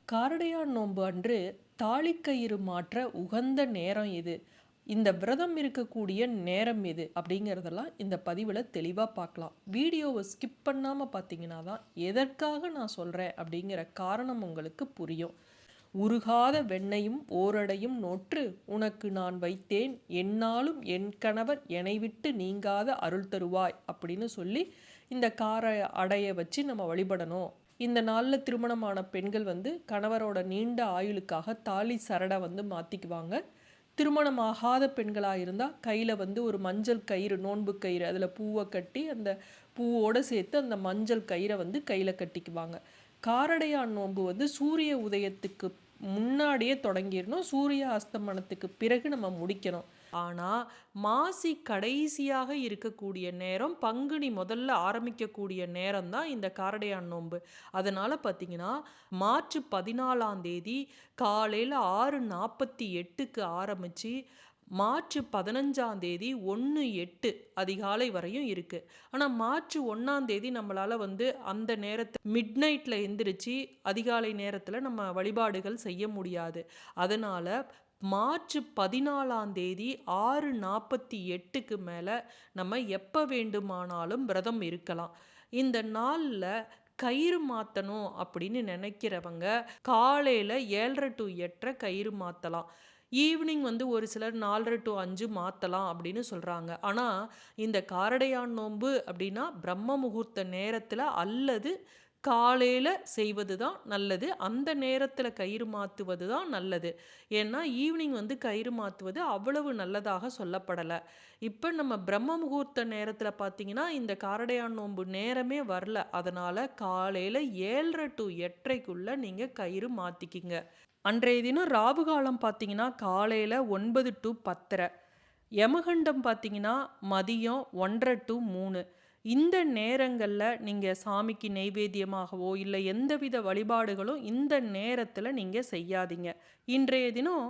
காரடையான் நோன்பு அன்று தாலிக்கயிறு மாற்ற உகந்த நேரம் எது, இந்த விரதம் இருக்கக்கூடிய நேரம் எது அப்படிங்கிறதெல்லாம் இந்த பதிவில் தெளிவாக பார்க்கலாம். வீடியோவை ஸ்கிப் பண்ணாமல் பார்த்தீங்கன்னா தான் எதற்காக நான் சொல்கிறேன் அப்படிங்கிற காரணம் உங்களுக்கு புரியும். உருகாத வெண்ணையும் ஓரடையும் நோற்று உனக்கு நான் வைத்தேன், என்னாலும் என் கணவர் என்னை விட்டு நீங்காத அருள் தருவாய் அப்படின்னு சொல்லி இந்த கார அடையை வச்சு நம்ம வழிபடணும். இந்த நாளில் திருமணமான பெண்கள் கணவரோட நீண்ட ஆயுளுக்காக தாலி சரடை மாற்றிக்குவாங்க. திருமணமாகாத பெண்களாக இருந்தால் கையில் ஒரு மஞ்சள் கயிறு, நோன்பு கயிறு, அதில் பூவை கட்டி அந்த பூவோடு சேர்த்து அந்த மஞ்சள் கயிறை கையில் கட்டிக்குவாங்க. காரடையான் நோன்பு சூரிய உதயத்துக்கு முன்னாடியே தொடங்கிடணும், சூரிய அஸ்தமனத்துக்கு பிறகு நம்ம முடிக்கணும். ஆனால் மாசி கடைசியாக இருக்கக்கூடிய நேரம், பங்குனி முதல்ல ஆரம்பிக்கக்கூடிய நேரம் தான் இந்த காரடையான் நோன்பு. அதனால் பார்த்திங்கன்னா மார்ச் 14ஆம் தேதி காலையில் 6:48க்கு ஆரம்பித்து மார்ச் 15ஆம் தேதி 1:08 அதிகாலை வரையும் இருக்குது. ஆனால் மார்ச் 1ஆம் தேதி நம்மளால் அந்த நேரத்தை மிட் நைட்டில் எந்திரிச்சு அதிகாலை நேரத்தில் நம்ம வழிபாடுகள் செய்ய முடியாது. அதனால் மார்ச் 14ஆம் தேதி 6:48க்கு மேலே நம்ம எப்போ வேண்டுமானாலும் விரதம் இருக்கலாம். இந்த நாளில் கயிறு மாற்றணும் அப்படின்னு நினைக்கிறவங்க காலையில் 7:30 to 8:30 கயிறு மாற்றலாம். ஈவினிங் ஒரு சிலர் 4:30 to 5 மாற்றலாம் அப்படின்னு சொல்கிறாங்க. ஆனால் இந்த காரடையான் நோன்பு அப்படின்னா பிரம்ம முகூர்த்த நேரத்தில் அல்லது காலையில் செய்வது தான் நல்லது. அந்த நேரத்தில் கயிறு மாற்றுவது தான் நல்லது. ஏன்னா ஈவினிங் கயிறு மாற்றுவது அவ்வளவு நல்லதாக சொல்லப்படலை. இப்போ நம்ம பிரம்ம முகூர்த்த நேரத்தில் பார்த்திங்கன்னா இந்த காரடையான் நோன்பு நேரமே வரல. அதனால் காலையில் 7:30 to 8:30க்குள்ளே நீங்கள் கயிறு மாற்றிக்கிங்க. அன்றைய தினம் ராவு காலம் பார்த்திங்கன்னா காலையில் 9 to 10:30, யமகண்டம் பார்த்திங்கன்னா மதியம் 1:30 to 3. இந்த நேரங்களில் நீங்கள் சாமிக்கு நெய்வேத்தியமாகவோ இல்லை எந்தவித வழிபாடுகளும் இந்த நேரத்தில் நீங்கள் செய்யாதீங்க. இன்றைய தினம்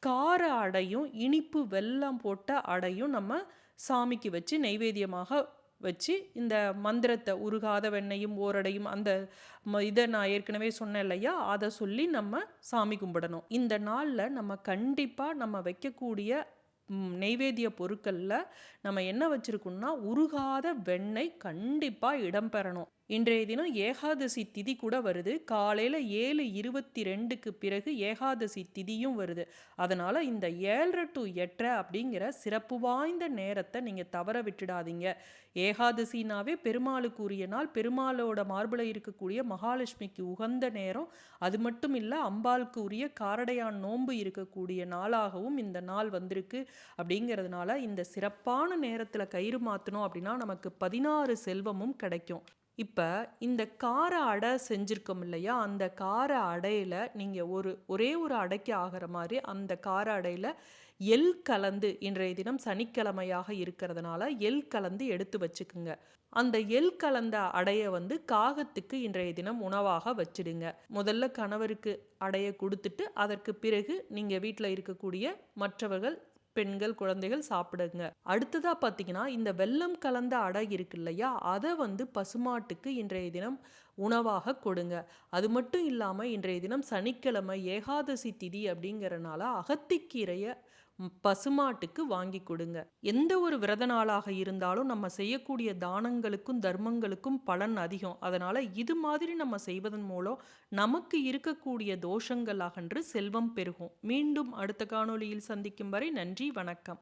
கார அடையும் இனிப்பு வெல்லம் போட்ட அடையும் நம்ம சாமிக்கு வச்சு நெய்வேத்தியமாக வச்சு இந்த மந்திரத்தை, உருகாத வெண்ணையும் ஓரடையும், அந்த இதை நான் ஏற்கனவே சொன்னேன் இல்லையா, அதை சொல்லி நம்ம சாமி கும்பிடணும். இந்த நாளில் நம்ம கண்டிப்பாக நம்ம வைக்கக்கூடிய நெய்வேத்திய பொருட்களில் நம்ம என்ன வச்சுருக்கோம்னா உருகாத வெண்ணெய் கண்டிப்பாக இடம்பெறணும். இன்றைய தினம் ஏகாதசி திதி கூட வருது. காலையில் 7:22க்கு பிறகு ஏகாதசி திதியும் வருது. அதனால் இந்த 7:30 to 8:30 அப்படிங்கிற சிறப்பு வாய்ந்த நேரத்தை நீங்கள் தவற விட்டுடாதீங்க. ஏகாதசினாவே பெருமாளுக்கு உரிய நாள், பெருமாளோட மார்பில் இருக்கக்கூடிய மகாலட்சுமிக்கு உகந்த நேரம். அது மட்டும் இல்லை, அம்பாளுக்கு உரிய காரடையான் நோன்பு இருக்கக்கூடிய நாளாகவும் இந்த நாள் வந்திருக்கு. அப்படிங்கிறதுனால இந்த சிறப்பான நேரத்தில் கயிறு மாற்றணும் அப்படின்னா நமக்கு 16 செல்வமும் கிடைக்கும். இப்போ இந்த கார அடை செஞ்சுருக்கோம் இல்லையா, அந்த கார அடையில் நீங்கள் ஒரே ஒரு அடைக்கு ஆகிற மாதிரி அந்த கார அடையில் எள் கலந்து, இன்றைய தினம் சனிக்கிழமையாக இருக்கிறதுனால எள் கலந்து எடுத்து வச்சுக்குங்க. அந்த எள் கலந்த அடையை காகத்துக்கு இன்றைய தினம் உணவாக வச்சிடுங்க. முதல்ல கணவருக்கு அடையை கொடுத்துட்டு அதற்கு பிறகு நீங்கள் வீட்டில் இருக்கக்கூடிய மற்றவர்கள், பெண்கள், குழந்தைகள் சாப்பிடுங்க. அடுத்ததாக பார்த்தீங்கன்னா இந்த வெல்லம் கலந்த அடை இருக்கு இல்லையா, அதை பசுமாட்டுக்கு இன்றைய தினம் உணவாக கொடுங்க. அது மட்டும் இல்லாமல் இன்றைய தினம் சனிக்கிழமை ஏகாதசி திதி அப்படிங்கிறனால அகத்திக்கீரையை பசுமாட்டுக்கு வாங்கி கொடுங்க. எந்த ஒரு விரத நாளாக இருந்தாலும் நம்ம செய்யக்கூடிய தானங்களுக்கும் தர்மங்களுக்கும் பலன் அதிகம். அதனால் இது மாதிரி நம்ம செய்வதன் மூலம் நமக்கு இருக்கக்கூடிய தோஷங்கள் அகன்று செல்வம் பெருகும். மீண்டும் அடுத்த காணொளியில் சந்திக்கும் வரை நன்றி, வணக்கம்.